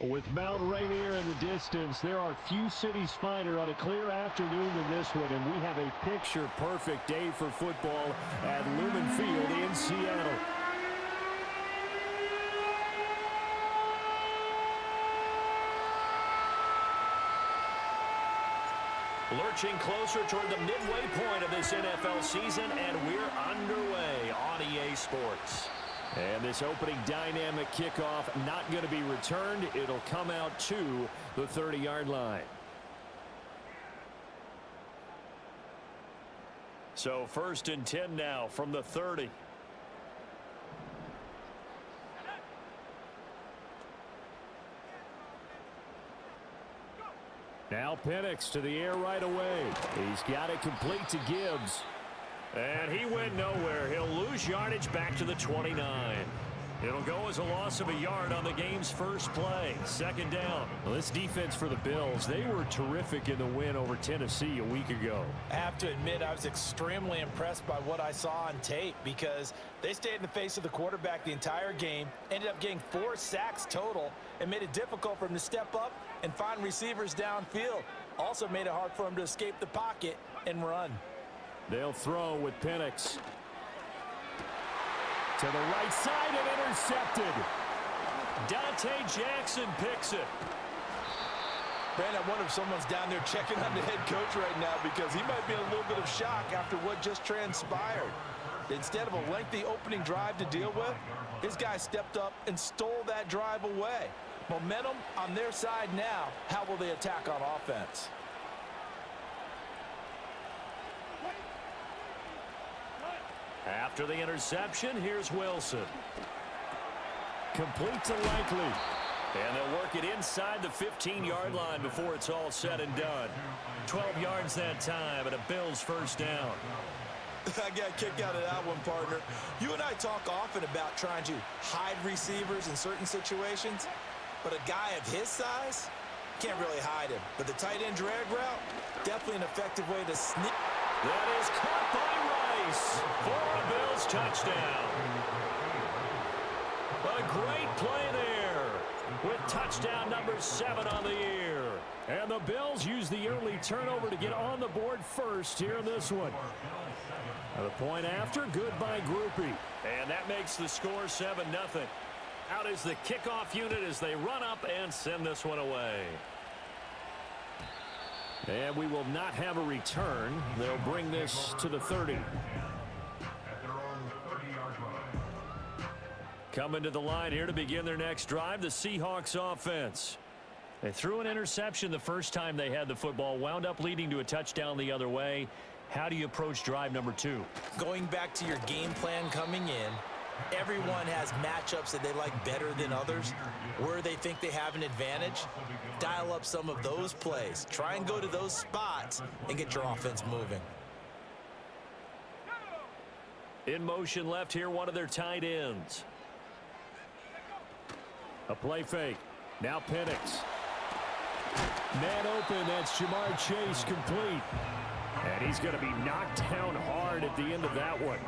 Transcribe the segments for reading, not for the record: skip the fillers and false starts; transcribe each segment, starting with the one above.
With Mount Rainier in the distance, there are few cities finer on a clear afternoon than this one, and we have a picture-perfect day for football at Lumen Field in Seattle. Lurching closer toward the midway point of this NFL season, and we're underway on EA Sports. And this opening dynamic kickoff not going to be returned. It'll come out to the 30-yard line. So 1st and 10 now from the 30. Now Penix to the air right away. He's got it complete to Gibbs. And he went nowhere. He'll lose yardage back to the 29. It'll go as a loss of a yard on the game's first play. 2nd down. Well, this defense for the Bills, they were terrific in the win over Tennessee a week ago. I have to admit, I was extremely impressed by what I saw on tape because they stayed in the face of the quarterback the entire game, ended up getting 4 sacks total, and made it difficult for him to step up and find receivers downfield. Also made it hard for him to escape the pocket and run. They'll throw with Penix. To the right side and intercepted. Dante Jackson picks it. Brandon, I wonder if someone's down there checking on the head coach right now because he might be in a little bit of shock after what just transpired. Instead of a lengthy opening drive to deal with, his guy stepped up and stole that drive away. Momentum on their side now. How will they attack on offense? After the interception, here's Wilson. Complete to Likely. And they'll work it inside the 15-yard line before it's all said and done. 12 yards that time and a Bills first down. I got a kick out of that one, partner. You and I talk often about trying to hide receivers in certain situations, but a guy of his size can't really hide him. But the tight end drag route, definitely an effective way to sneak. That is caught by Rice for a Bills touchdown. A great play there with touchdown number 7 on the year. And the Bills use the early turnover to get on the board first here in this one. The point after, good by Grupe. And that makes the score 7-0. Out is the kickoff unit as they run up and send this one away. And we will not have a return. They'll bring this to the 30. Coming to the line here to begin their next drive, the Seahawks offense. They threw an interception the first time they had the football, wound up leading to a touchdown the other way. How do you approach drive number 2? Going back to your game plan coming in, everyone has matchups that they like better than others. Where they think they have an advantage, dial up some of those plays. Try and go to those spots and get your offense moving. In motion left here, one of their tight ends. A play fake. Now Penix. Man open, that's Jamar Chase complete. And he's going to be knocked down hard at the end of that one.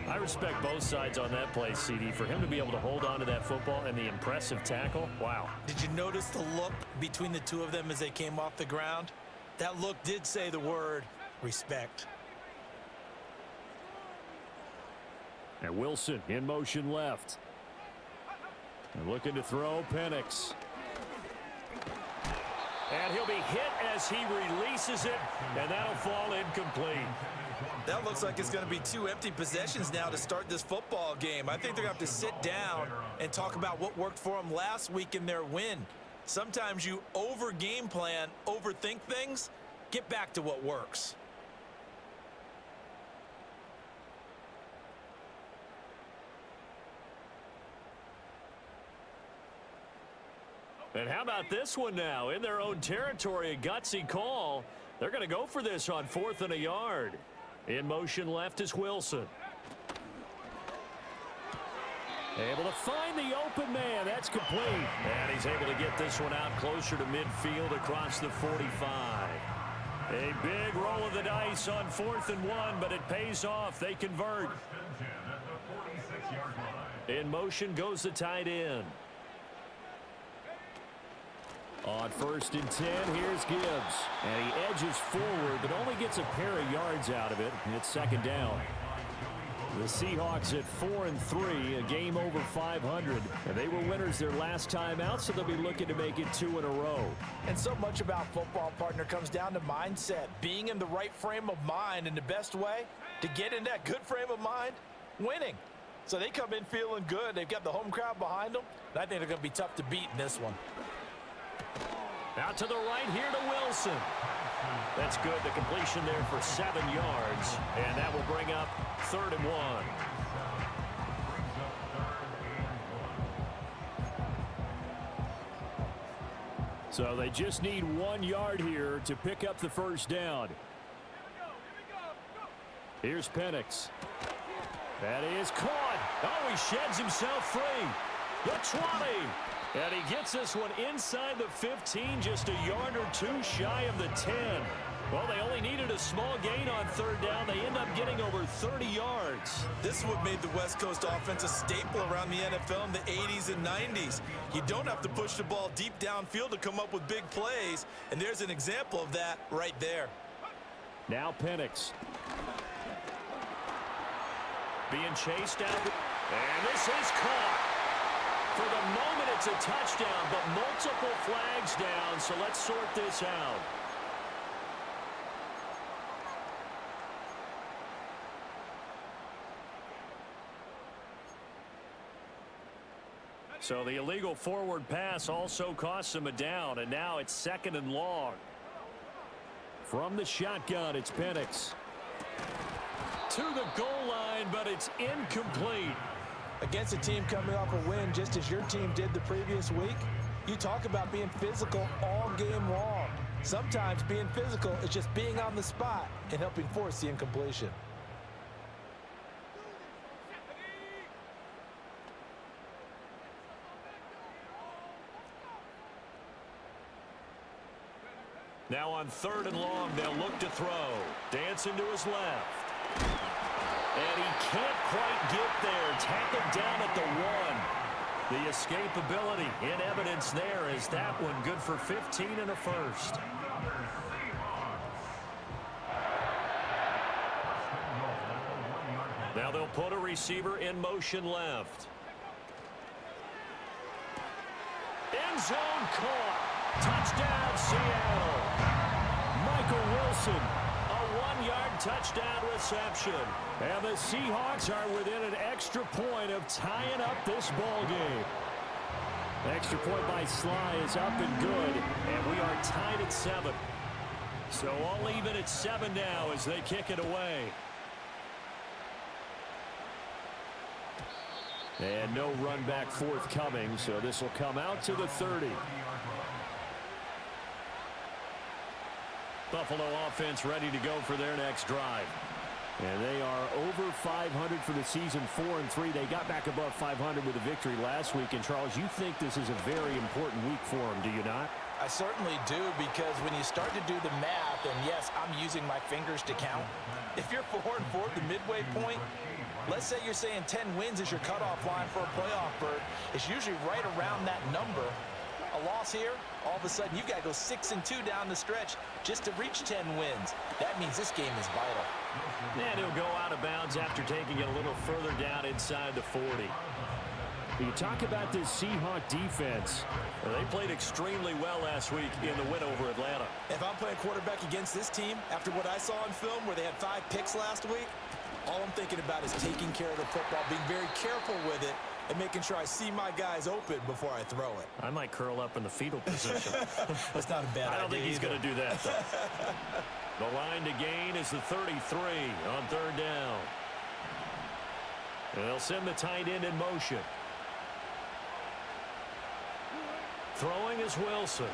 I respect both sides on that play, CD. For him to be able to hold on to that football and the impressive tackle, wow. Did you notice the look between the two of them as they came off the ground? That look did say the word respect. And Wilson in motion left. And looking to throw, Penix. And he'll be hit as he releases it, and that'll fall incomplete. That looks like it's going to be 2 empty possessions now to start this football game. I think they're going to have to sit down and talk about what worked for them last week in their win. Sometimes you over-game plan, overthink things, get back to what works. And how about this one now? In their own territory, a gutsy call. They're going to go for this on 4th and a yard. In motion left is Wilson. Able to find the open man. That's complete. And he's able to get this one out closer to midfield across the 45. A big roll of the dice on 4th and 1, but it pays off. They convert. In motion goes the tight end. On 1st and 10, here's Gibbs. And he edges forward, but only gets a pair of yards out of it. It's 2nd down. The Seahawks at 4-3, a game over 500. And they were winners their last time out, so they'll be looking to make it 2 in a row. And so much about football, partner, comes down to mindset. Being in the right frame of mind, and the best way to get in that good frame of mind, winning. So they come in feeling good. They've got the home crowd behind them. And I think they're going to be tough to beat in this one. Out to the right here to Wilson. That's good. The completion there for 7 yards. And that will bring up 3rd and 1. So they just need 1 yard here to pick up the 1st down. Here's Penix. That is caught. Oh, he sheds himself free. The 20. And he gets this one inside the 15, just a yard or 2 shy of the 10. Well, they only needed a small gain on 3rd down. They end up getting over 30 yards. This is what made the West Coast offense a staple around the NFL in the 80s and 90s. You don't have to push the ball deep downfield to come up with big plays, and there's an example of that right there. Now Penix. Being chased out. And this is caught. For the moment, it's a touchdown, but multiple flags down, so let's sort this out. So the illegal forward pass also costs him a down, and now it's 2nd and long. From the shotgun, it's Penix. To the goal line, but it's incomplete. Against a team coming off a win just as your team did the previous week, you talk about being physical all game long. Sometimes being physical is just being on the spot and helping force the incompletion. Now on 3rd and long, they'll look to throw. Dancing to his left. And he can't quite get there. Tackled down at the 1. The escapability in evidence there is that one good for 15 and a 1st. Now they'll put a receiver in motion left. End zone caught. Touchdown, Seattle. Michael Wilson, a 1-yard touchdown reception. And the Seahawks are within an extra point of tying up this ball game. Extra point by Sly is up and good, and we are tied at 7. So all even at 7 now as they kick it away. And no run back forthcoming, so this will come out to the 30. Buffalo offense ready to go for their next drive. And they are over 500 for the season, 4-3. They got back above 500 with a victory last week. And, Charles, you think this is a very important week for them, do you not? I certainly do, because when you start to do the math, and yes, I'm using my fingers to count. If you're 4-4 at the midway point, let's say you're saying 10 wins is your cutoff line for a playoff berth. It's usually right around that number. A loss here, all of a sudden you've got to go 6-2 down the stretch just to reach 10 wins. That means this game is vital. And he'll go out of bounds after taking it a little further down inside the 40. You talk about this Seahawk defense. Well, they played extremely well last week in the win over Atlanta. If I'm playing quarterback against this team, after what I saw on film where they had 5 picks last week, all I'm thinking about is taking care of the football, being very careful with it, and making sure I see my guys open before I throw it. I might curl up in the fetal position. That's not a bad idea. I don't think he's going to do that, though. The line to gain is the 33 on 3rd down. And they'll send the tight end in motion. Throwing is Wilson.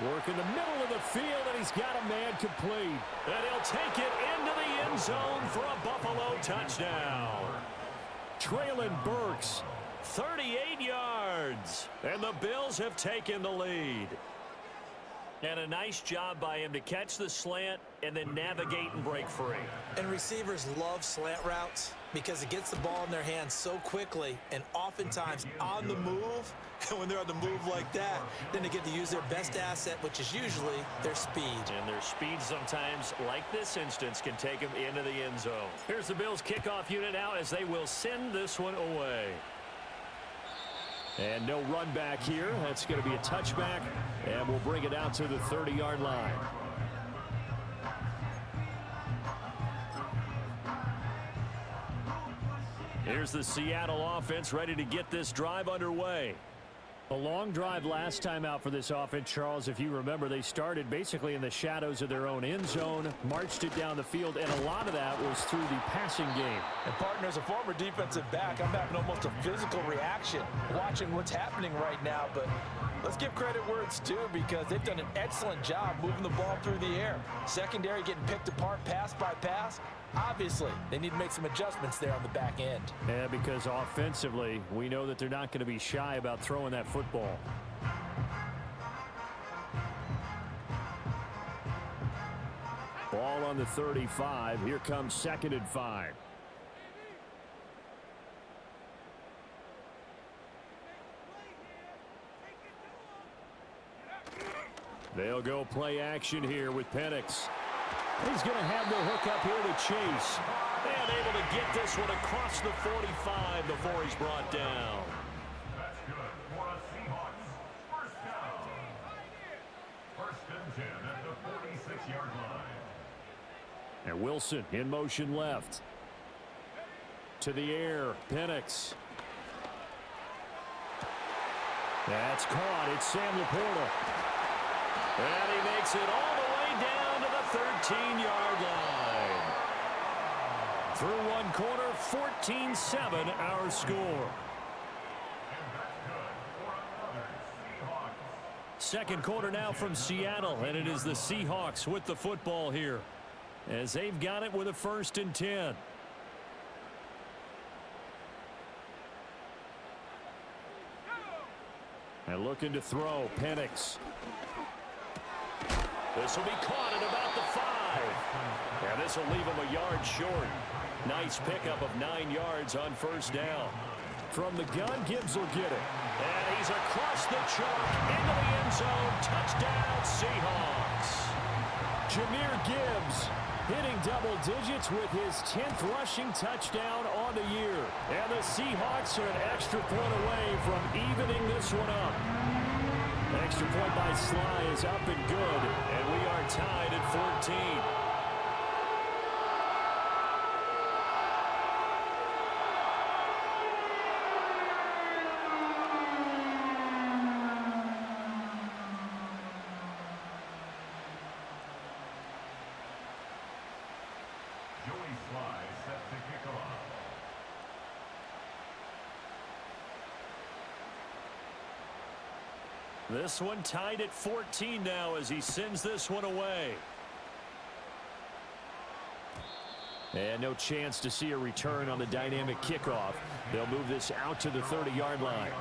Work in the middle of the field, and he's got a man complete. And he'll take it into the end zone for a Buffalo touchdown. Traylon Burks, 38 yards. And the Bills have taken the lead. And a nice job by him to catch the slant and then navigate and break free. And receivers love slant routes because it gets the ball in their hands so quickly and oftentimes on the move. And when they're on the move like that, then they get to use their best asset, which is usually their speed. And their speed sometimes, like this instance, can take them into the end zone. Here's the Bills kickoff unit out as they will send this one away. And no run back here. That's going to be a touchback, and we'll bring it out to the 30-yard line. Here's the Seattle offense ready to get this drive underway. A long drive last time out for this offense, Charles. If you remember, they started basically in the shadows of their own end zone, marched it down the field, and a lot of that was through the passing game. And, partner, as a former defensive back, I'm having almost a physical reaction watching what's happening right now. But let's give credit where it's due because they've done an excellent job moving the ball through the air. Secondary getting picked apart pass by pass. Obviously, they need to make some adjustments there on the back end. Yeah, because offensively, we know that they're not going to be shy about throwing that football. Ball on the 35. Here comes 2nd and 5. They'll go play action here with Penix. He's going to have the hook up here to Chase. And able to get this one across the 45 before he's brought down. That's good for a Seahawks first down. First and 10 at the 46-yard line. And Wilson in motion left. To the air, Penix. That's caught. It's Sam Laporta. And he makes it all the way down to the 13-yard line. Through one quarter, 14-7 our score. Second quarter now from Seattle, and it is the Seahawks with the football here as they've got it with a 1st and 10. And looking to throw, Penix. This will be caught at about the 5. And this will leave him a yard short. Nice pickup of 9 yards on first down. From the gun, Gibbs will get it. And he's across the chalk into the end zone. Touchdown, Seahawks. Jahmyr Gibbs hitting double digits with his 10th rushing touchdown on the year. And the Seahawks are an extra point away from evening this one up. An extra point by Sly is up and good, and we are tied at 14. Joey Sly set to kick off. This one tied at 14 now as he sends this one away. And no chance to see a return on the dynamic kickoff. They'll move this out to the 30-yard line.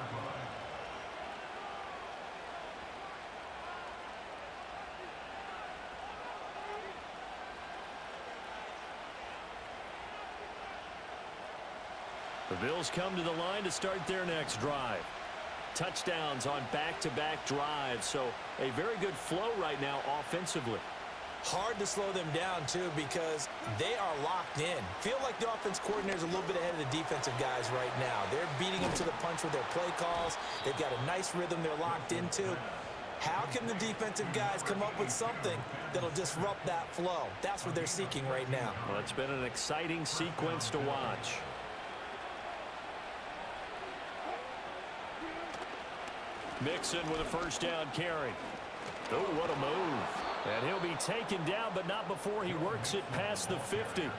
The Bills come to the line to start their next drive. Touchdowns on back-to-back drives, so a very good flow right now offensively. Hard to slow them down, too, because they are locked in. Feel like the offense coordinator's a little bit ahead of the defensive guys right now. They're beating them to the punch with their play calls. They've got a nice rhythm they're locked into. How can the defensive guys come up with something that'll disrupt that flow? That's what they're seeking right now. Well, it's been an exciting sequence to watch. Mixon with a first down carry. Oh, what a move. And he'll be taken down, but not before he works it past the 50.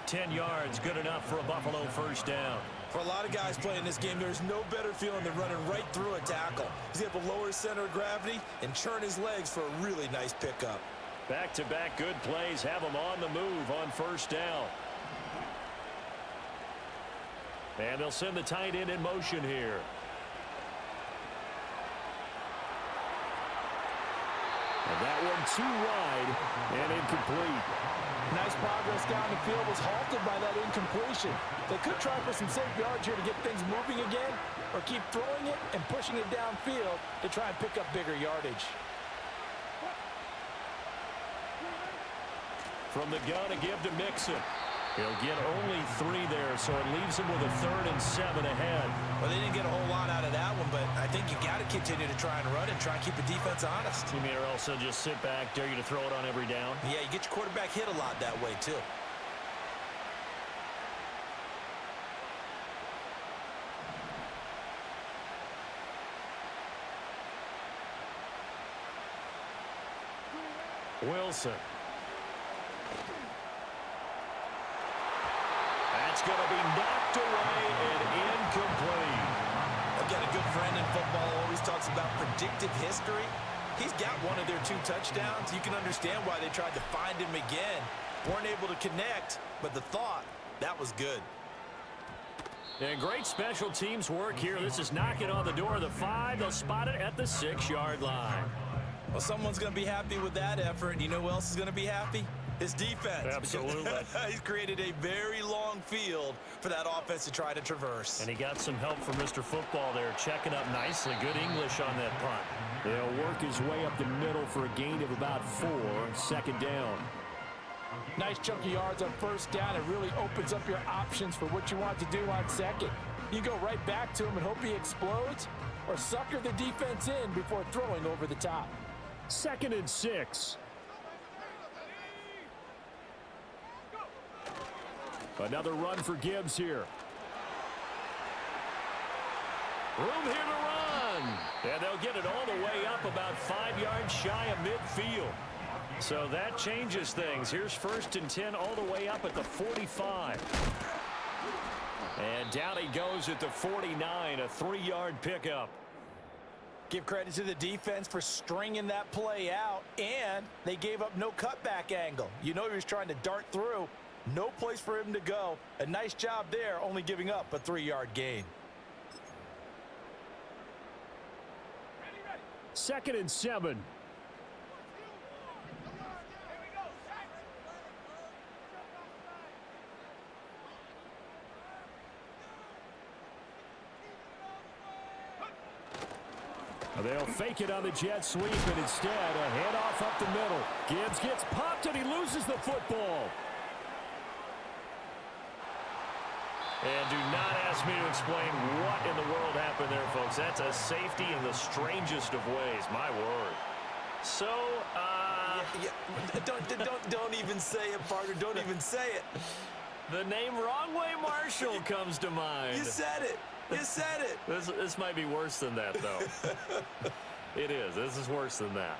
10 yards, good enough for a Buffalo first down. For a lot of guys playing this game, there's no better feeling than running right through a tackle. He's able to lower his center of gravity and churn his legs for a really nice pickup. Back-to-back good plays have him on the move on first down. And they'll send the tight end in motion here. And that one too wide and incomplete. Nice progress down the field was halted by that incompletion. They could try for some safe yards here to get things moving again, or keep throwing it and pushing it downfield to try and pick up bigger yardage. From the gun, a give to Mixon. He'll get only 3 there, so it leaves him with a 3rd and 7 ahead. Well, they didn't get a whole lot out of that one, but I think you got to continue to try and run and try and keep the defense honest. You mean or also just sit back, dare you to throw it on every down? Yeah, you get your quarterback hit a lot that way, too. Wilson. That's going to be knocked away and incomplete. I've got a good friend in football who always talks about predictive history. He's got one of their 2 touchdowns. You can understand why they tried to find him again. Weren't able to connect, but the thought, that was good. And great special teams work here. This is knocking on the door of the 5. They'll spot it at the 6-yard line. Well, someone's going to be happy with that effort. And you know who else is going to be happy? His defense. Absolutely. He's created a very long field for that offense to try to traverse. And he got some help from Mr. Football there, checking up nicely. Good English on that punt. He'll work his way up the middle for a gain of about 4, 2nd down. Nice chunky yards on 1st down. It really opens up your options for what you want to do on 2nd. You go right back to him and hope he explodes, or sucker the defense in before throwing over the top. 2nd and 6. Another run for Gibbs here. Room here to run. And they'll get it all the way up about 5 yards shy of midfield. So that changes things. Here's 1st and 10 all the way up at the 45. And down he goes at the 49, a 3-yard pickup. Give credit to the defense for stringing that play out, and they gave up no cutback angle. You know he was trying to dart through. No place for him to go. A nice job there, only giving up a 3-yard gain. 2nd and 7. They'll fake it on the jet sweep, and instead a handoff up the middle. Gibbs gets popped, and he loses the football. And do not ask me to explain what in the world happened there, folks. That's a safety in the strangest of ways. My word. So, Don't even say it, partner. Don't even say it. the name Wrong Way Marshall comes to mind. You said it. You said it. This might be worse than that, though. It is. This is worse than that.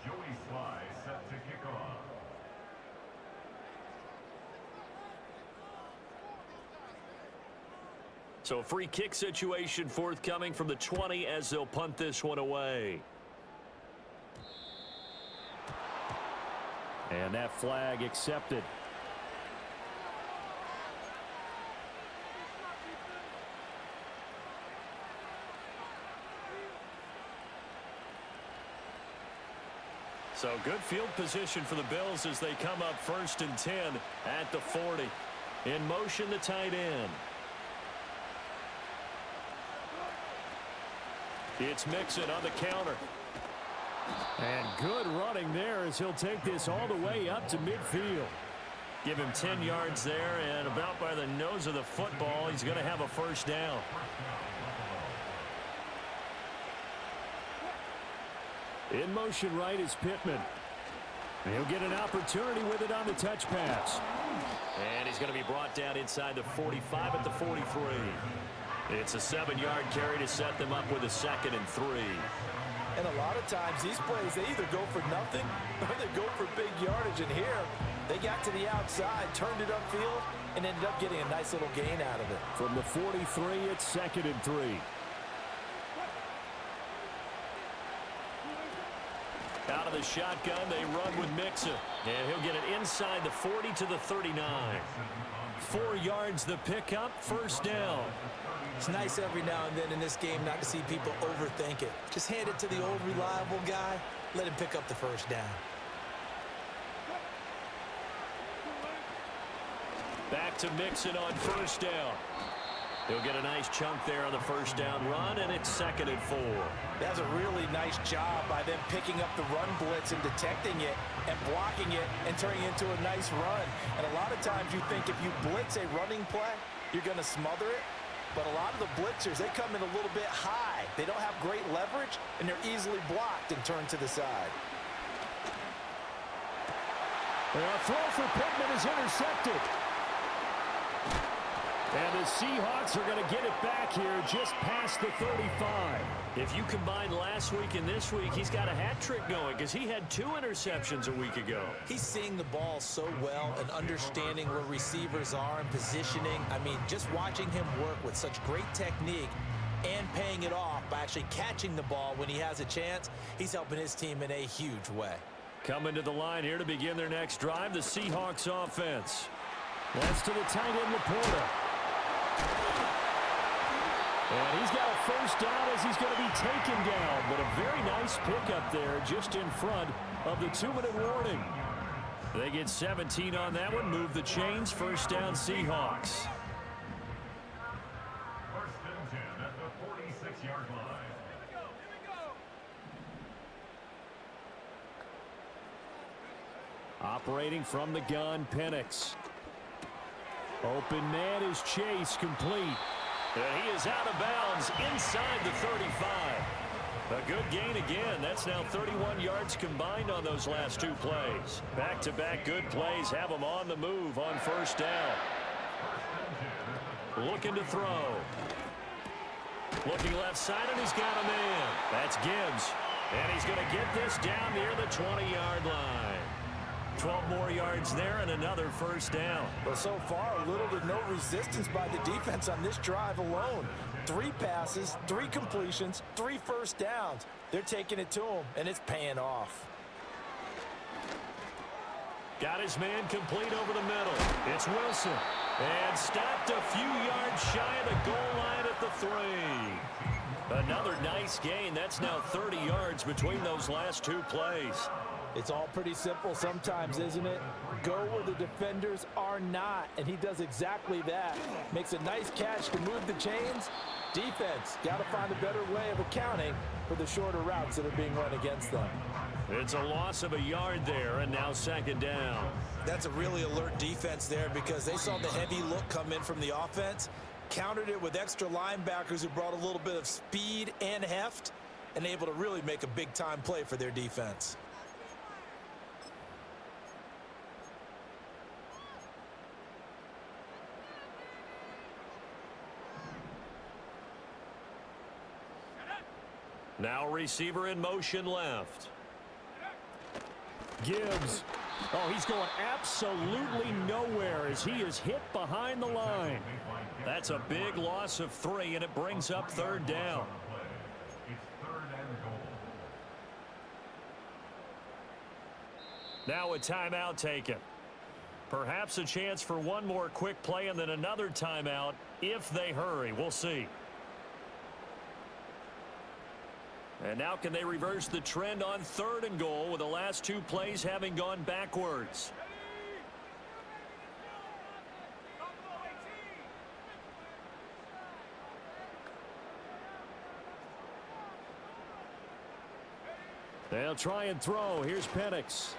Joey Sly set to kick off. So free kick situation forthcoming from the 20 as they'll punt this one away. And that flag accepted. So good field position for the Bills as they come up 1st and 10 at the 40. In motion, the tight end. It's Mixon on the counter. And good running there as he'll take this all the way up to midfield. Give him 10 yards there, and about by the nose of the football, he's going to have a 1st down. In motion right is Pittman. And he'll get an opportunity with it on the touch pass. And he's going to be brought down inside the 45 at the 43. It's a 7-yard carry to set them up with a 2nd and 3. And a lot of times these plays, they either go for nothing or they go for big yardage. And here, they got to the outside, turned it upfield, and ended up getting a nice little gain out of it. From the 43, it's 2nd and 3. Out of the shotgun. They run with Mixon. And he'll get it inside the 40 to the 39. 4 yards the pickup, first down. It's nice every now and then in this game not to see people overthink it. Just hand it to the old reliable guy. Let him pick up the first down. Back to Mixon on first down. He'll get a nice chunk there on the first down run, and it's 2nd and 4. That's a really nice job by them picking up the run blitz and detecting it and blocking it and turning it into a nice run. And a lot of times you think if you blitz a running play, you're going to smother it. But a lot of the blitzers, they come in a little bit high. They don't have great leverage, and they're easily blocked and turned to the side. A throw for Pittman is intercepted. And the Seahawks are going to get it back here just past the 35. If you combine last week and this week, he's got a hat trick going because he had 2 interceptions a week ago. He's seeing the ball so well and understanding where receivers are and positioning. I mean, just watching him work with such great technique and paying it off by actually catching the ball when he has a chance, he's helping his team in a huge way. Coming to the line here to begin their next drive, the Seahawks offense. That's to the tight end, Laporta. And he's got a first down as he's going to be taken down. But a very nice pickup there just in front of the 2-minute warning. They get 17 on that one. Move the chains. First down, Seahawks. 1st and 10 at the 46-yard line. Operating from the gun, Penix. Open man is Chase, complete. And he is out of bounds inside the 35. A good gain again. That's now 31 yards combined on those last 2 plays. Back-to-back good plays have them on the move on first down. Looking to throw. Looking left side, and he's got a man. That's Gibbs. And he's going to get this down near the 20-yard line. 12 more yards there and another first down. Well, so far, little to no resistance by the defense on this drive alone. 3 passes, 3 completions, 3 first downs. They're taking it to him, and it's paying off. Got his man complete over the middle. It's Wilson. And stopped a few yards shy of the goal line at the 3. Another nice gain. That's now 30 yards between those last 2 plays. It's all pretty simple sometimes, isn't it? Go where the defenders are not, and he does exactly that. Makes a nice catch to move the chains. Defense, got to find a better way of accounting for the shorter routes that are being run against them. It's a loss of a yard there, and now 2nd down. That's a really alert defense there because they saw the heavy look come in from the offense, countered it with extra linebackers who brought a little bit of speed and heft, and able to really make a big-time play for their defense. Now receiver in motion left. Gibbs. Oh, he's going absolutely nowhere as he is hit behind the line. That's a big loss of 3, and it brings up 3rd down. It's 3rd and goal. Now a timeout taken. Perhaps a chance for one more quick play and then another timeout if they hurry. We'll see. And now can they reverse the trend on 3rd and goal with the last 2 plays having gone backwards? They'll try and throw. Here's Penix.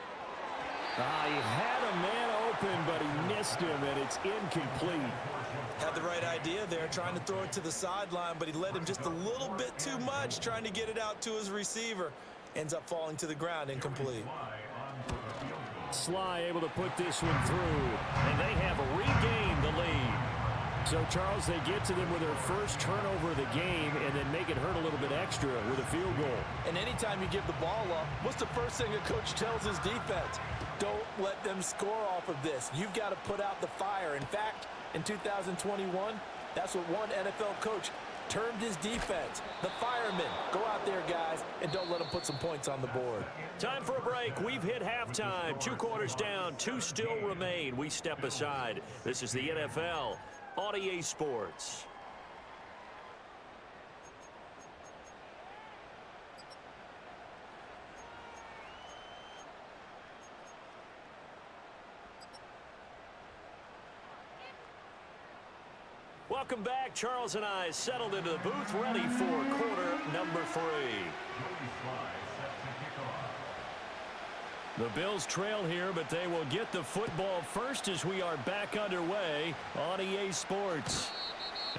He had a man open, but he missed him, and it's incomplete. Had the right idea there, trying to throw it to the sideline, but he led him just a little bit too much, trying to get it out to his receiver. Ends up falling to the ground, incomplete. Sly able to put this one through. And they have regained the lead. So, Charles, they get to them with their first turnover of the game and then make it hurt a little bit extra with a field goal. And anytime you give the ball up, what's the first thing a coach tells his defense? Don't let them score off of this. You've got to put out the fire. In fact, in 2021, that's what one NFL coach turned his defense. The firemen, go out there, guys, and don't let them put some points on the board. Time for a break. We've hit halftime. 2 quarters down, 2 still remain. We step aside. This is the NFL on EA Sports. Welcome back. Charles and I settled into the booth, ready for quarter number 3. The Bills trail here, but they will get the football first as we are back underway on EA Sports.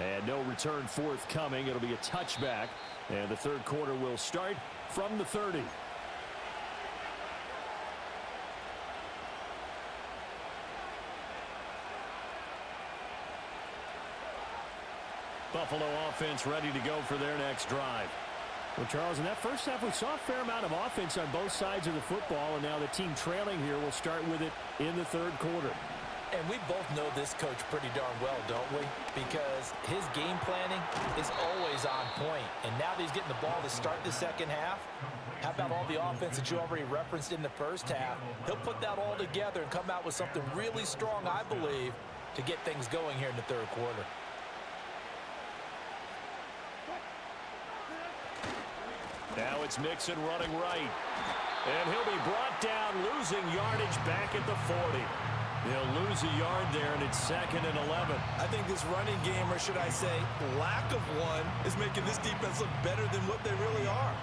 And no return forthcoming. It'll be a touchback, and the third quarter will start from the 30. Buffalo offense ready to go for their next drive. Well, Charles, in that first half, we saw a fair amount of offense on both sides of the football, and now the team trailing here will start with it in the third quarter. And we both know this coach pretty darn well, don't we? Because his game planning is always on point. And now that he's getting the ball to start the second half, how about all the offense that you already referenced in the first half? He'll put that all together and come out with something really strong, I believe, to get things going here in the third quarter. Now it's Mixon running right. And he'll be brought down, losing yardage back at the 40. He'll lose a yard there, and it's 2nd and 11. I think this running game, or should I say lack of one, is making this defense look better than what they really are.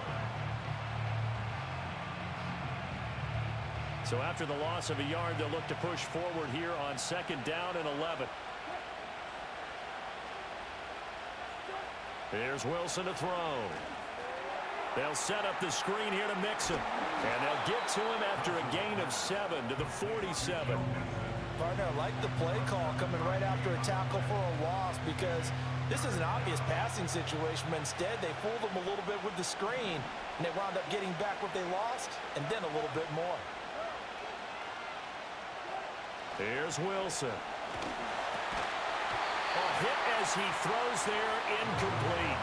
So after the loss of a yard, they'll look to push forward here on 2nd down and 11. Here's Wilson to throw. They'll set up the screen here to Mixon. And they'll get to him after a gain of 7 to the 47. Partner, I like the play call coming right after a tackle for a loss, because this is an obvious passing situation, but instead they fooled them a little bit with the screen, and they wound up getting back what they lost, and then a little bit more. Here's Wilson. A hit as he throws there, incomplete.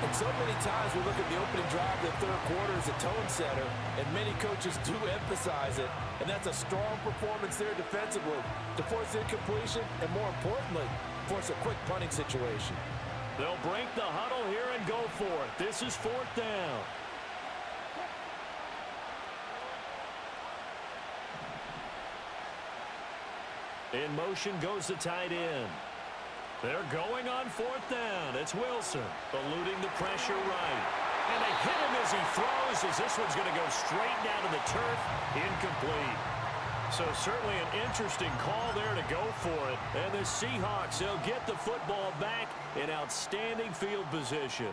And so many times we look at the opening drive of the third quarter as a tone setter, and many coaches do emphasize it, and that's a strong performance there defensively to force incompletion and, more importantly, force a quick punting situation. They'll break the huddle here and go for it. This is 4th down. In motion goes the tight end. They're going on 4th down. It's Wilson eluding the pressure right. And they hit him as he throws, as this one's going to go straight down to the turf. Incomplete. So certainly an interesting call there to go for it. And the Seahawks, they'll get the football back in outstanding field position.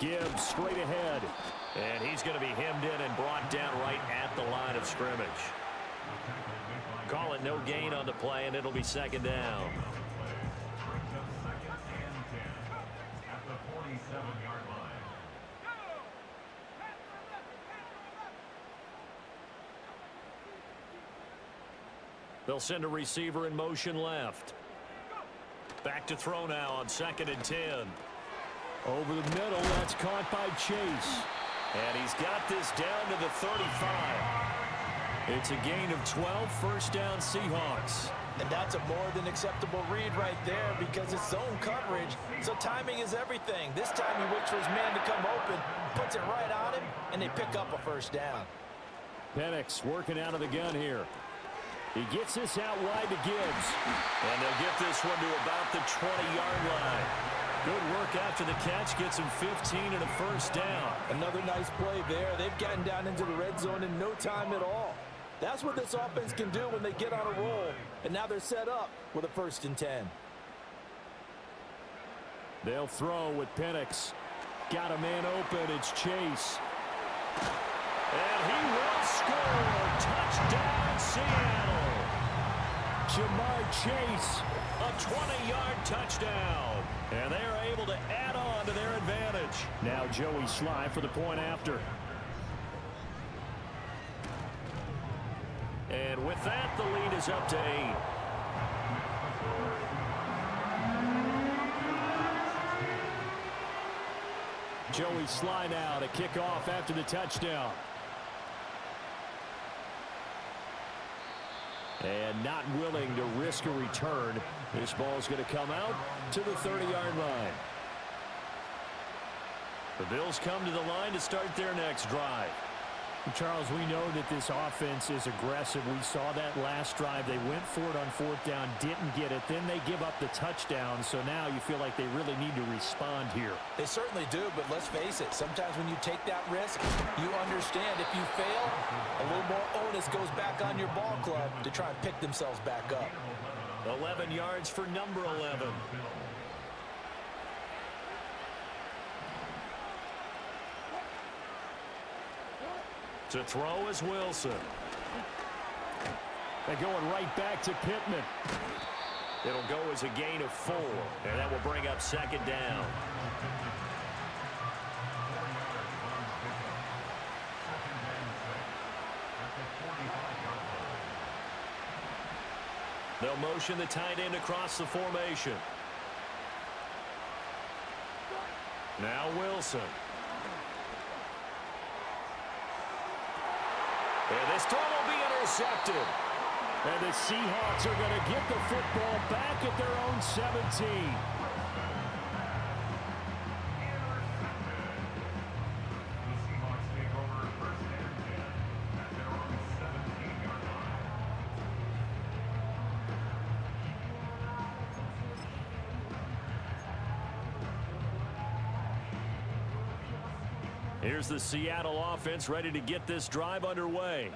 Gibbs straight ahead. And he's going to be hemmed in and brought down right at the line of scrimmage. Call it no gain on the play, and it'll be 2nd down. At the 47-yard line. They'll send a receiver in motion left. Back to throw now on 2nd and 10. Over the middle, that's caught by Chase. And he's got this down to the 35. It's a gain of 12, 1st down Seahawks. And that's a more than acceptable read right there, because it's zone coverage, so timing is everything. This time he waits for his man to come open, puts it right on him, and they pick up a 1st down. Penix working out of the gun here. He gets this out wide to Gibbs. And they'll get this one to about the 20-yard line. Good work after the catch, gets him 15 and a 1st down. Another nice play there. They've gotten down into the red zone in no time at all. That's what this offense can do when they get on a roll. And now they're set up with a 1st and 10. They'll throw with Penix. Got a man open. It's Chase. And he will score. Touchdown, Seattle. Jamar Chase, a 20-yard touchdown. And they are able to add on to their advantage. Now Joey Sly for the point after. And with that, the lead is up to 8. Joey Sly now to kick off after the touchdown. And not willing to risk a return. This ball's going to come out to the 30-yard line. The Bills come to the line to start their next drive. Charles, we know that this offense is aggressive. We saw that last drive. They went for it on 4th down, didn't get it. Then they give up the touchdown. So now you feel like they really need to respond here. They certainly do, but let's face it. Sometimes when you take that risk, you understand if you fail, a little more onus goes back on your ball club to try and pick themselves back up. 11 yards for number 11. To throw is Wilson. They're going right back to Pittman. It'll go as a gain of 4, and that will bring up 2nd down. They'll motion the tight end across the formation. Now Wilson. And this throw will be intercepted. And the Seahawks are going to get the football back at their own 17. Here's the Seattle offense ready to get this drive underway.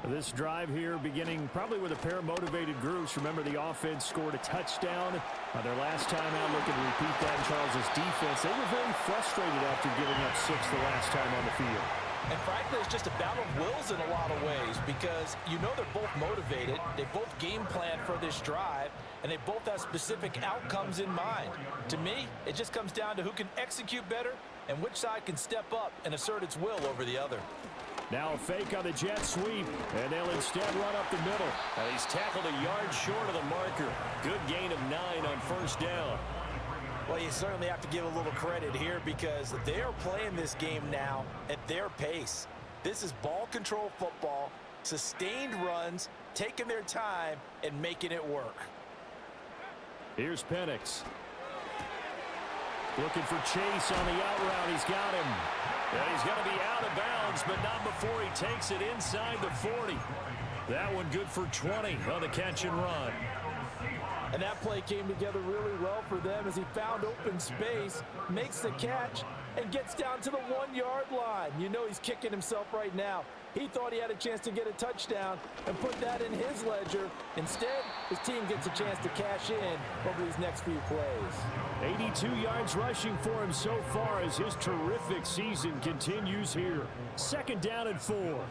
This drive here beginning probably with a pair of motivated groups. Remember, the offense scored a touchdown. Their last time out, looking to repeat that in Charles's defense. They were very frustrated after giving up 6 the last time on the field. And frankly, it's just a battle of wills in a lot of ways because you know they're both motivated. They both game plan for this drive, and they both have specific outcomes in mind. To me, it just comes down to who can execute better and which side can step up and assert its will over the other. Now a fake on the jet sweep, and they'll instead run up the middle. And he's tackled a yard short of the marker. Good gain of 9 on 1st down. Well, you certainly have to give a little credit here because they are playing this game now at their pace. This is ball control football, sustained runs, taking their time, and making it work. Here's Penix. Looking for Chase on the out route. He's got him. And he's going to be out of bounds, but not before he takes it inside the 40. That one good for 20 on the catch and run. And that play came together really well for them as he found open space, makes the catch, and gets down to the 1-yard line. You know he's kicking himself right now. He thought he had a chance to get a touchdown and put that in his ledger. Instead, his team gets a chance to cash in over these next few plays. 82 yards rushing for him so far as his terrific season continues here. 2nd down and 4.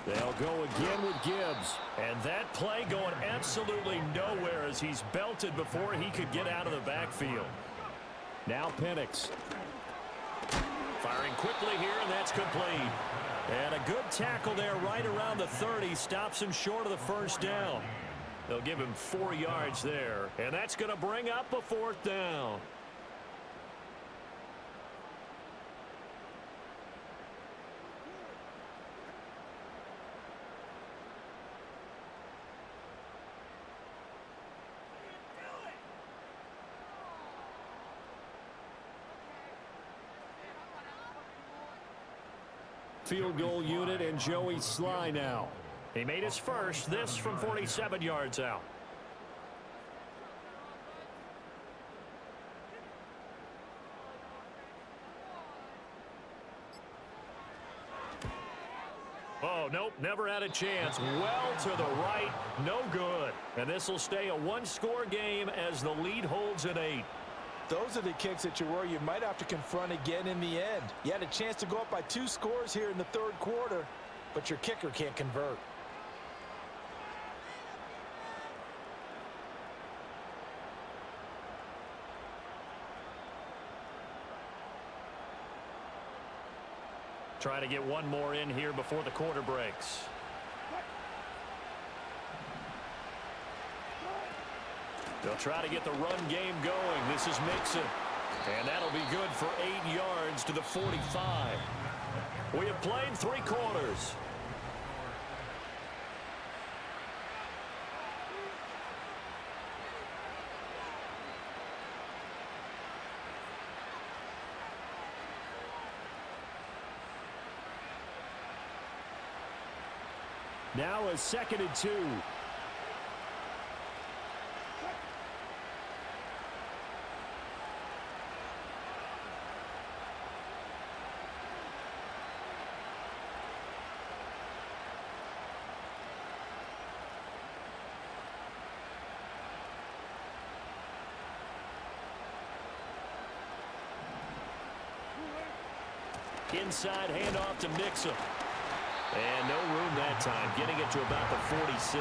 They'll go again with Gibbs. And that play going absolutely nowhere as he's belted before he could get out of the backfield. Now Penix. Firing quickly here, and that's complete. And a good tackle there right around the 30. Stops him short of the 1st down. They'll give him 4 yards there. And that's going to bring up a 4th down. Field goal unit and Joey Sly now. He made his first, this from 47 yards out. Oh, nope, never had a chance. Well to the right, no good. And this will stay a 1-score game as the lead holds at 8. Those are the kicks that you worry you might have to confront again in the end. You had a chance to go up by 2 scores here in the 3rd quarter, but your kicker can't convert. Trying to get one more in here before the quarter breaks. They'll try to get the run game going. This is Mixon. And that'll be good for 8 yards to the 45. We have played 3 quarters. Now a 2nd and 2. Inside handoff to Mixon. And no room that time, getting it to about the 46.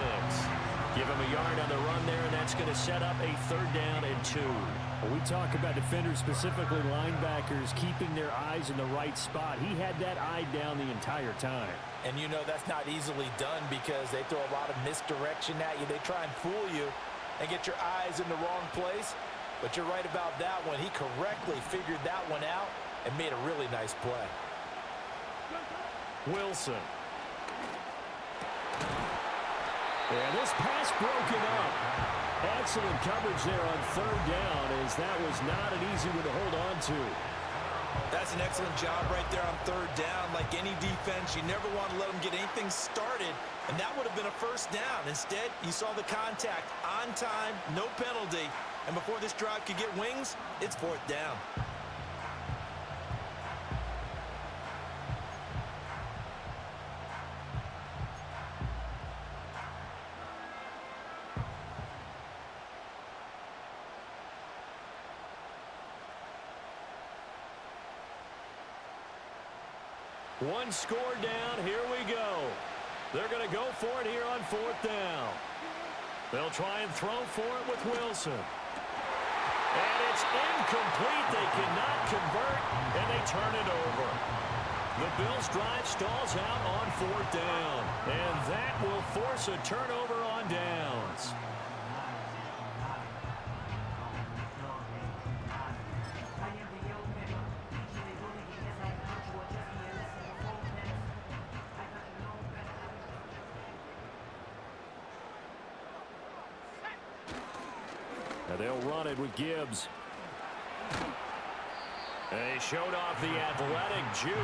Give him a yard on the run there, and that's going to set up a 3rd down and 2. When we talk about defenders, specifically linebackers, keeping their eyes in the right spot. He had that eye down the entire time. And you know that's not easily done because they throw a lot of misdirection at you. They try and fool you and get your eyes in the wrong place. But you're right about that one. He correctly figured that one out and made a really nice play. Wilson. And this pass broken up. Excellent coverage there on 3rd down, as that was not an easy one to hold on to. That's an excellent job right there on 3rd down. Like any defense, you never want to let them get anything started, and that would have been a 1st down. Instead, you saw the contact on time, no penalty, and before this drive could get wings, it's 4th down. One score down. Here we go. They're going to go for it here on 4th down. They'll try and throw for it with Wilson. And it's incomplete. They cannot convert, and they turn it over. The Bills' drive stalls out on 4th down, and that will force a turnover on downs. Now they'll run it with Gibbs. They showed off the athletic juke.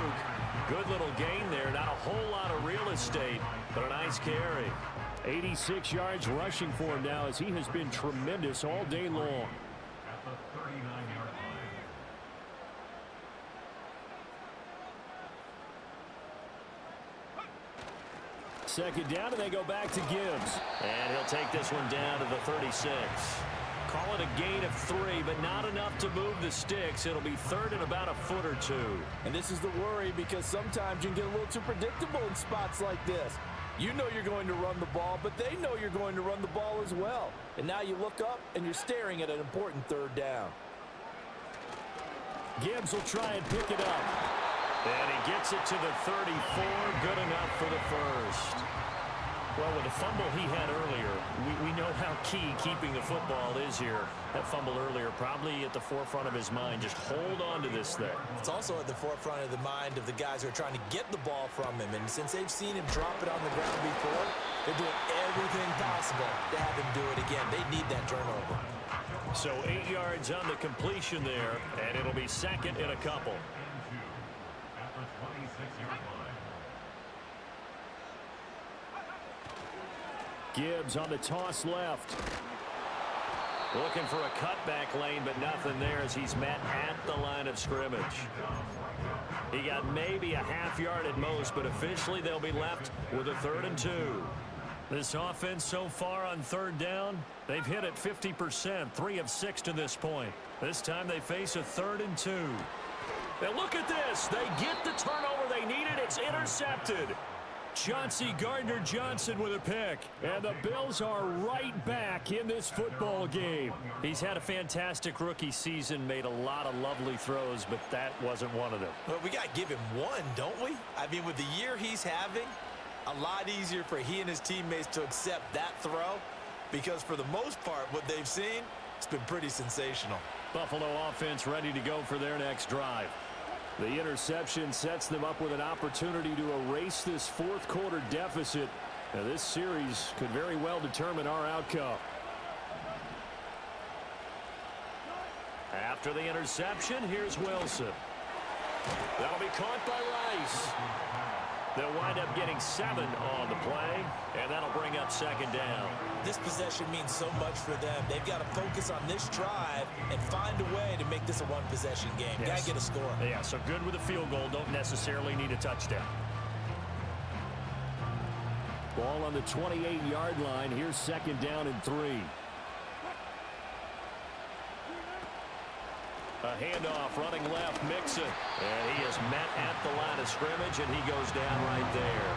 Good little gain there. Not a whole lot of real estate, but a nice carry. 86 yards rushing for him now, as he has been tremendous all day long. At the 39-yard line. Second down, and they go back to Gibbs. And he'll take this one down to the 36. Call it a gain of 3, but not enough to move the sticks. It'll be 3rd and about a foot or 2. And this is the worry, because sometimes you can get a little too predictable in spots like this. You know you're going to run the ball, but they know you're going to run the ball as well. And now you look up, and you're staring at an important 3rd down. Gibbs will try and pick it up. And he gets it to the 34. Good enough for the 1st. Well, with the fumble he had earlier, we know how key keeping the football is here. That fumble earlier probably at the forefront of his mind. Just hold on to this thing. It's also at the forefront of the mind of the guys who are trying to get the ball from him. And since they've seen him drop it on the ground before, they're doing everything possible to have him do it again. They need that turnover. So 8 yards on the completion there, and it'll be 2nd and a couple. At the 26-yard line. Gibbs on the toss left. Looking for a cutback lane, but nothing there as he's met at the line of scrimmage. He got maybe a half yard at most, but officially they'll be left with a 3rd and 2. This offense so far on 3rd down, they've hit it 50%, 3 of 6 to this point. This time they face a 3rd and 2. Now look at this. They get the turnover they needed. It's intercepted. Chauncey Gardner-Johnson with a pick. And the Bills are right back in this football game. He's had a fantastic rookie season, made a lot of lovely throws, but that wasn't one of them. Well, we got to give him one, don't we? I mean, with the year he's having, a lot easier for he and his teammates to accept that throw, because for the most part, what they've seen, it's been pretty sensational. Buffalo offense ready to go for their next drive. The interception sets them up with an opportunity to erase this fourth quarter deficit. Now, this series could very well determine our outcome. After the interception, here's Wilson. That'll be caught by Rice. They'll wind up getting 7 on the play, and that'll bring up second down. This possession means so much for them. They've got to focus on this drive and find a way to make this a one-possession game. Yes. Got to get a score. Yeah, so good with a field goal. Don't necessarily need a touchdown. Ball on the 28-yard line. Here's second down and 3. A handoff running left, Mixon. And he is met at the line of scrimmage, and he goes down right there.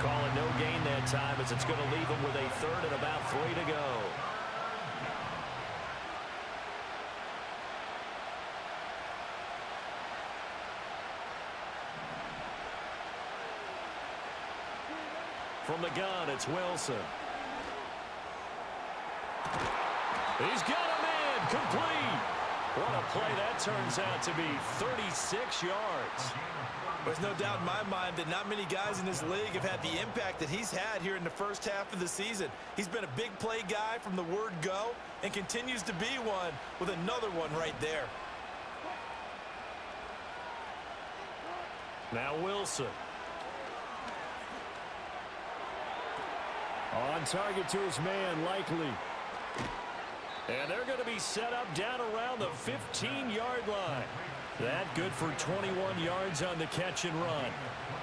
Call it no gain that time, as it's going to leave him with a third and about 3 to go. From the gun, it's Wilson. He's got a man, complete. What a play that turns out to be, 36 yards. There's no doubt in my mind that not many guys in this league have had the impact that he's had here in the first half of the season. He's been a big play guy from the word go and continues to be one with another one right there. Now Wilson. On target to his man, Likely. And they're going to be set up down around the 15-yard line. That good for 21 yards on the catch and run.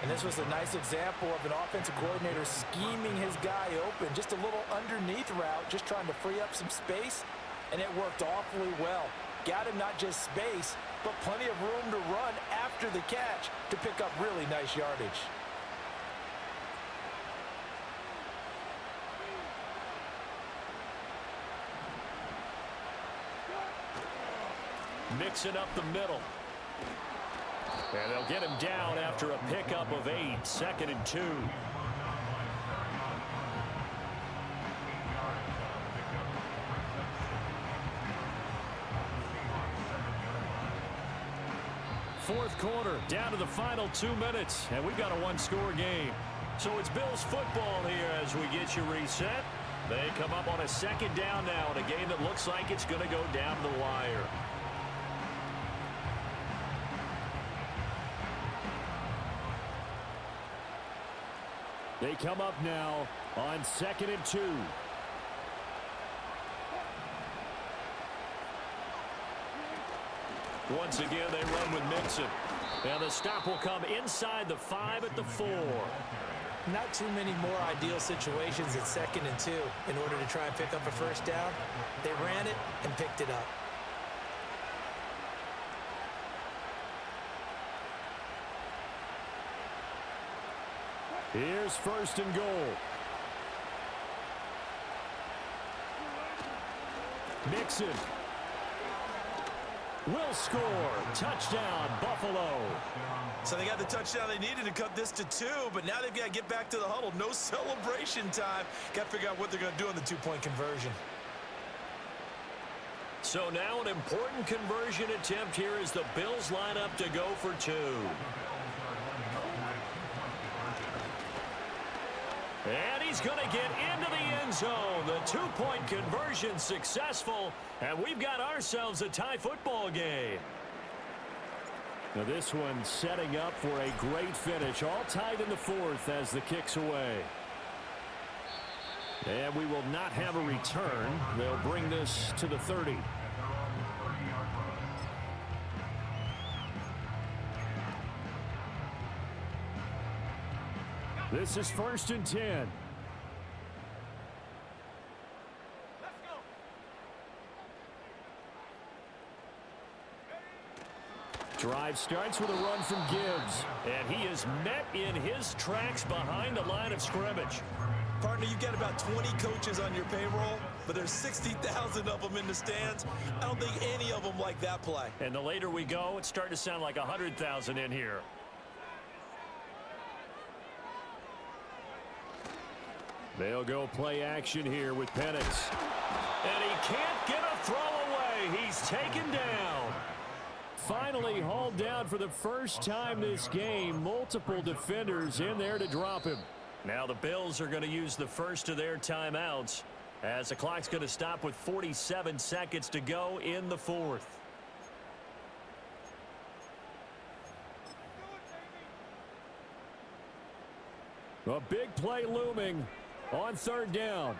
And this was a nice example of an offensive coordinator scheming his guy open. Just a little underneath route, just trying to free up some space, and it worked awfully well. Got him not just space, but plenty of room to run after the catch to pick up really nice yardage. Mixing up the middle. And they'll get him down after a pickup of 8, 2nd and 2. Fourth quarter, down to the final 2 minutes, and we've got a one-score game. So it's Bills football here as we get you reset. They come up on a second down now in a game that looks like it's going to go down the wire. They come up now on 2nd and 2. Once again, they run with Mixon. And the stop will come inside the 5 at the 4. Not too many more ideal situations at 2nd and 2 in order to try and pick up a first down. They ran it and picked it up. Here's 1st and goal. Mixon will score. Touchdown, Buffalo. So they got the touchdown they needed to cut this to 2, but now they've got to get back to the huddle. No celebration time. Got to figure out what they're going to do on the 2-point conversion. So now an important conversion attempt here as the Bills line up to go for 2. And he's going to get into the end zone. The 2-point conversion successful, and we've got ourselves a tie football game. Now this one setting up for a great finish. All tied in the 4th as the kick's away. And we will not have a return. They'll bring this to the 30. This is 1st and 10. Drive starts with a run from Gibbs. And he is met in his tracks behind the line of scrimmage. Partner, you've got about 20 coaches on your payroll, but there's 60,000 of them in the stands. I don't think any of them like that play. And the later we go, it's starting to sound like 100,000 in here. They'll go play action here with Penix. And he can't get a throw away. He's taken down. Finally hauled down for the first time this game. Multiple defenders in there to drop him. Now the Bills are going to use the first of their timeouts as the clock's going to stop with 47 seconds to go in the fourth. A big play looming on third down.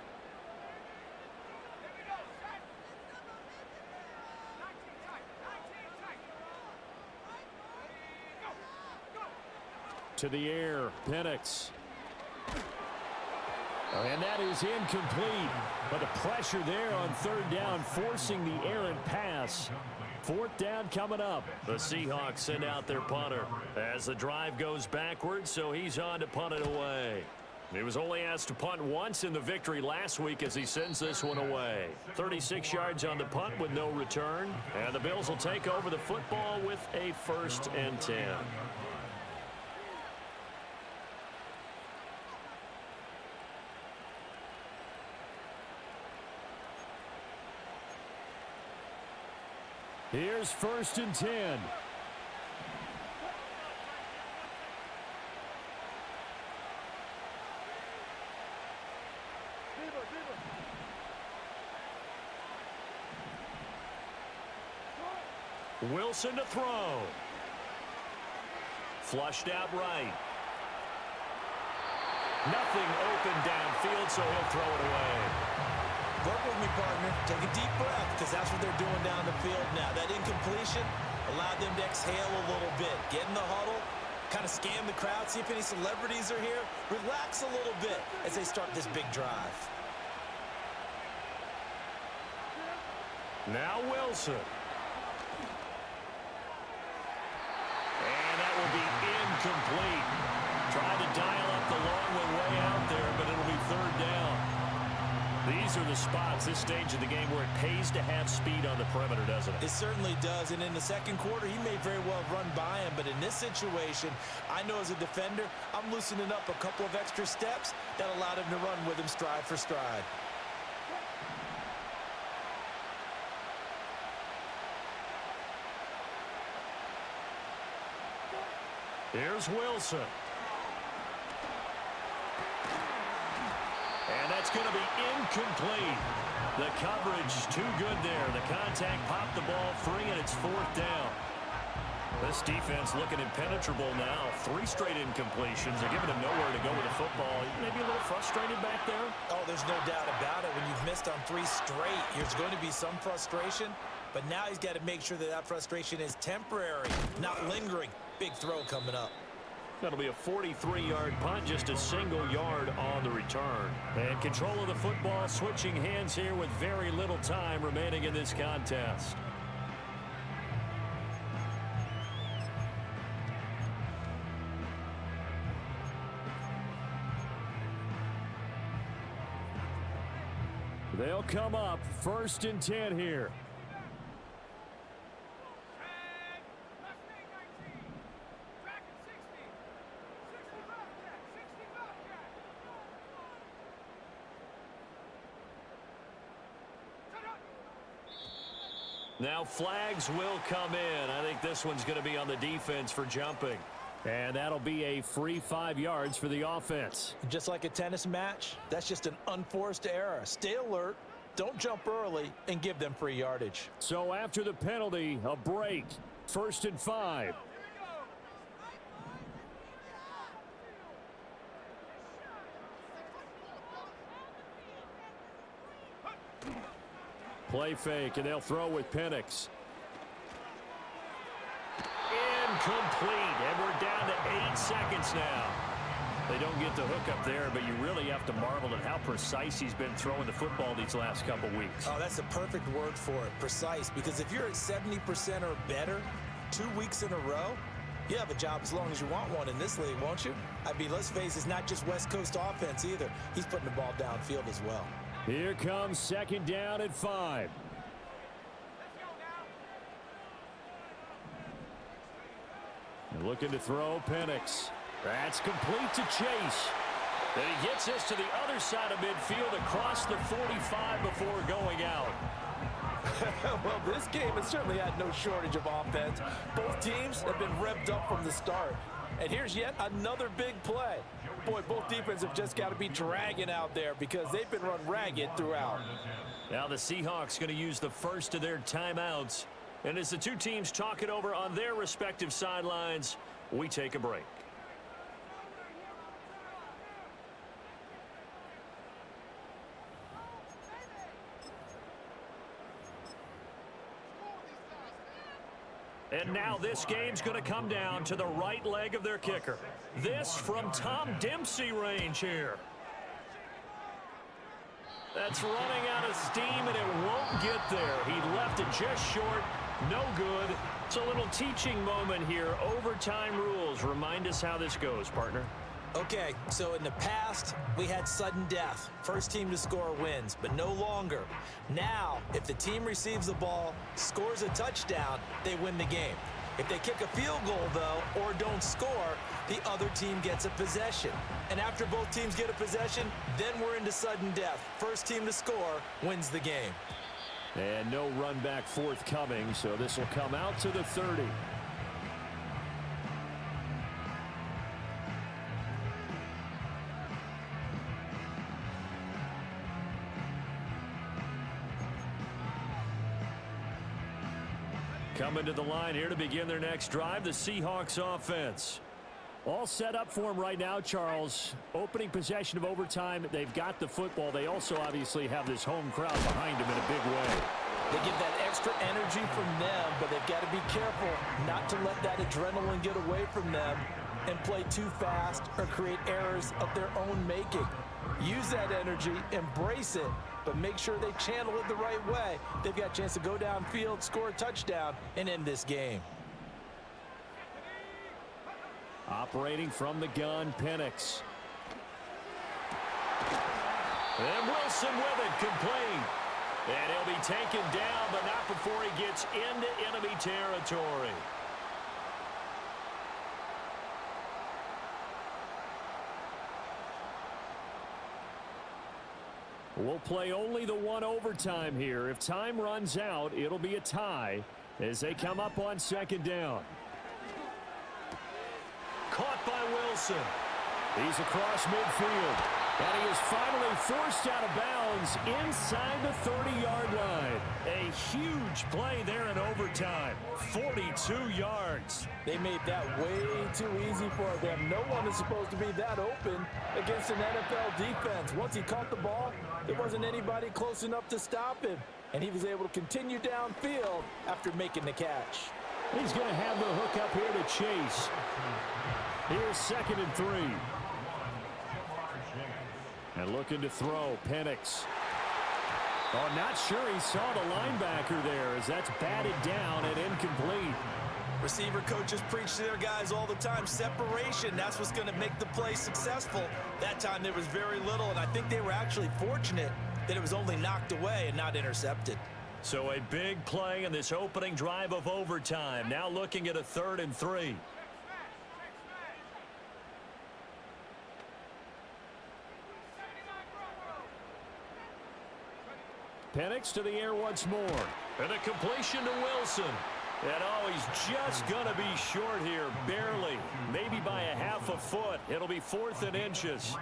To the air, Penix. And that is incomplete. But the pressure there on third down, forcing the errant pass. Fourth down coming up. The Seahawks send out their punter as the drive goes backwards, so he's on to punt it away. He was only asked to punt once in the victory last week as he sends this one away. 36 yards on the punt with no return. And the Bills will take over the football with a 1st and 10. Here's 1st and 10. Wilson to throw. Flushed out right. Nothing open downfield, so he'll throw it away. Work with me, partner. Take a deep breath, because that's what they're doing down the field now. That incompletion allowed them to exhale a little bit. Get in the huddle, kind of scan the crowd, see if any celebrities are here. Relax a little bit as they start this big drive. Now Wilson. And that will be incomplete. Trying to dial up the long one way out there, but it'll be third down. These are the spots, this stage of the game, where it pays to have speed on the perimeter, doesn't it? It certainly does, and in the second quarter, he may very well have run by him, but in this situation, I know as a defender, I'm loosening up a couple of extra steps that allowed him to run with him stride for stride. Here's Wilson. And that's going to be incomplete. The coverage too good there. The contact popped the ball free, and it's fourth down. This defense looking impenetrable now. 3 straight incompletions. They're giving him nowhere to go with the football. Maybe a little frustrated back there. Oh, there's no doubt about it. When you've missed on 3 straight, there's going to be some frustration. But now he's got to make sure that that frustration is temporary, not lingering. Big throw coming up. That'll be a 43-yard punt, just a single yard on the return. And control of the football switching hands here with very little time remaining in this contest. They'll come up 1st and 10 here. Now flags will come in. I think this one's going to be on the defense for jumping. And that'll be a free 5 yards for the offense. Just like a tennis match, that's just an unforced error. Stay alert, don't jump early, and give them free yardage. So after the penalty, a break. 1st and 5. Play fake, and they'll throw with Penix. Incomplete, and we're down to 8 seconds now. They don't get the hook up there, but you really have to marvel at how precise he's been throwing the football these last couple weeks. Oh, that's the perfect word for it, precise, because if you're at 70% or better, 2 weeks in a row? You have a job as long as you want one in this league, won't you? I mean, let's face it, it's not just West Coast offense either. He's putting the ball downfield as well. Here comes 2nd down at 5. And looking to throw, Penix. That's complete to Chase. And he gets this to the other side of midfield across the 45 before going out. Well, this game has certainly had no shortage of offense. Both teams have been revved up from the start. And here's yet another big play. Boy, both defenses have just got to be dragging out there because they've been run ragged throughout. Now the Seahawks going to use the first of their timeouts. And as the two teams talk it over on their respective sidelines, we take a break. And now this game's going to come down to the right leg of their kicker. This from Tom Dempsey range here. That's running out of steam, and it won't get there. He left it just short. No good. It's a little teaching moment here. Overtime rules. Remind us how this goes, partner. Okay, so in the past, we had sudden death. First team to score wins, but no longer. Now, if the team receives the ball, scores a touchdown, they win the game. If they kick a field goal, though, or don't score, the other team gets a possession. And after both teams get a possession, then we're into sudden death. First team to score wins the game. And no run back forthcoming, so this will come out to the 30. Coming to the line here to begin their next drive, the Seahawks offense. All set up for them right now, Charles. Opening possession of overtime. They've got the football. They also obviously have this home crowd behind them in a big way. They give that extra energy from them, but they've got to be careful not to let that adrenaline get away from them and play too fast or create errors of their own making. Use that energy, embrace it, but make sure they channel it the right way. They've got a chance to go downfield, score a touchdown, and end this game. Operating from the gun, Penix. And Wilson with it, complete. And he'll be taken down, but not before he gets into enemy territory. We'll play only the one overtime here. If time runs out, it'll be a tie as they come up on 2nd down. Caught by Wilson. He's across midfield. And he is finally forced out of bounds inside the 30-yard line. A huge play there in overtime. 42 yards. They made that way too easy for them. No one is supposed to be that open against an NFL defense. Once he caught the ball, there wasn't anybody close enough to stop him. And he was able to continue downfield after making the catch. He's going to have the hook up here to Chase. Here's 2nd and 3. And looking to throw, Penix. Oh, not sure he saw the linebacker there as that's batted down and incomplete. Receiver coaches preach to their guys all the time. Separation, that's what's going to make the play successful. That time there was very little, and I think they were actually fortunate that it was only knocked away and not intercepted. So a big play in this opening drive of overtime. Now looking at a 3rd and 3. Penix to the air once more. And a completion to Wilson. And oh, he's just going to be short here, barely. Maybe by a half a foot. It'll be 4th and inches.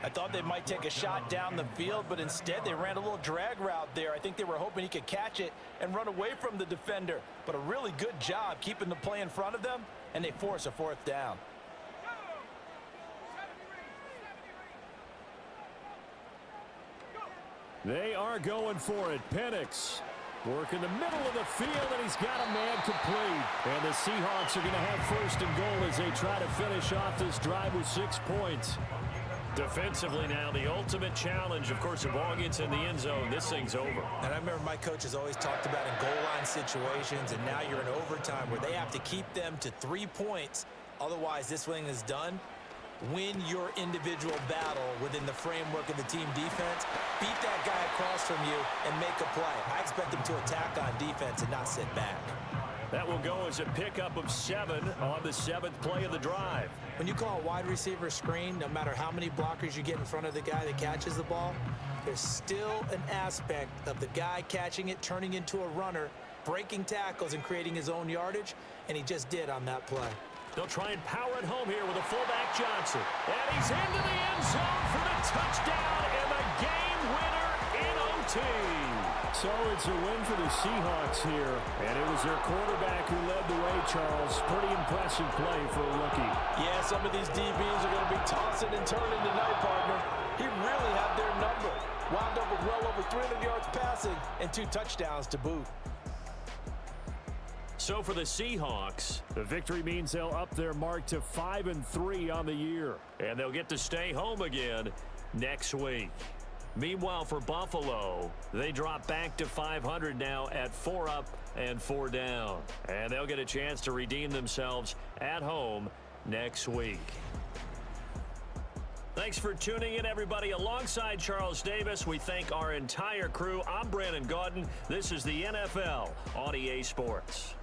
I thought they might take a shot down the field, but instead they ran a little drag route there. I think they were hoping he could catch it and run away from the defender. But a really good job keeping the play in front of them, and they force a 4th down. They are going for it. Penix working the middle of the field, and he's got a man complete. And the Seahawks are going to have 1st and goal as they try to finish off this drive with 6 points. Defensively now, the ultimate challenge. Of course, the ball gets in the end zone, this thing's over. And I remember my coaches always talked about in goal line situations, and now you're in overtime where they have to keep them to 3 points. Otherwise, this thing is done. Win your individual battle within the framework of the team defense. Beat that guy across from you and make a play. I expect them to attack on defense and not sit back. That will go as a pickup of 7 on the 7th play of the drive. When you call a wide receiver screen, no matter how many blockers you get in front of the guy that catches the ball, there's still an aspect of the guy catching it, turning into a runner, breaking tackles and creating his own yardage, and he just did on that play. They'll try and power it home here with a fullback Johnson. And he's into the end zone for the touchdown and the game winner in OT. So it's a win for the Seahawks here, and it was their quarterback who led the way, Charles. Pretty impressive play for a rookie. Yeah, some of these DBs are going to be tossing and turning tonight, partner. He really had their number. Wound up with well over 300 yards passing and 2 touchdowns to boot. So for the Seahawks, The victory means they'll up their mark to 5-3 on the year. and they'll get to stay home again next week. Meanwhile, for Buffalo, they drop back to 500 now at 4 up and 4 down. And they'll get a chance to redeem themselves at home next week. Thanks for tuning in, everybody. Alongside Charles Davis, we thank our entire crew. I'm Brandon Gaudin. This is the NFL on EA Sports.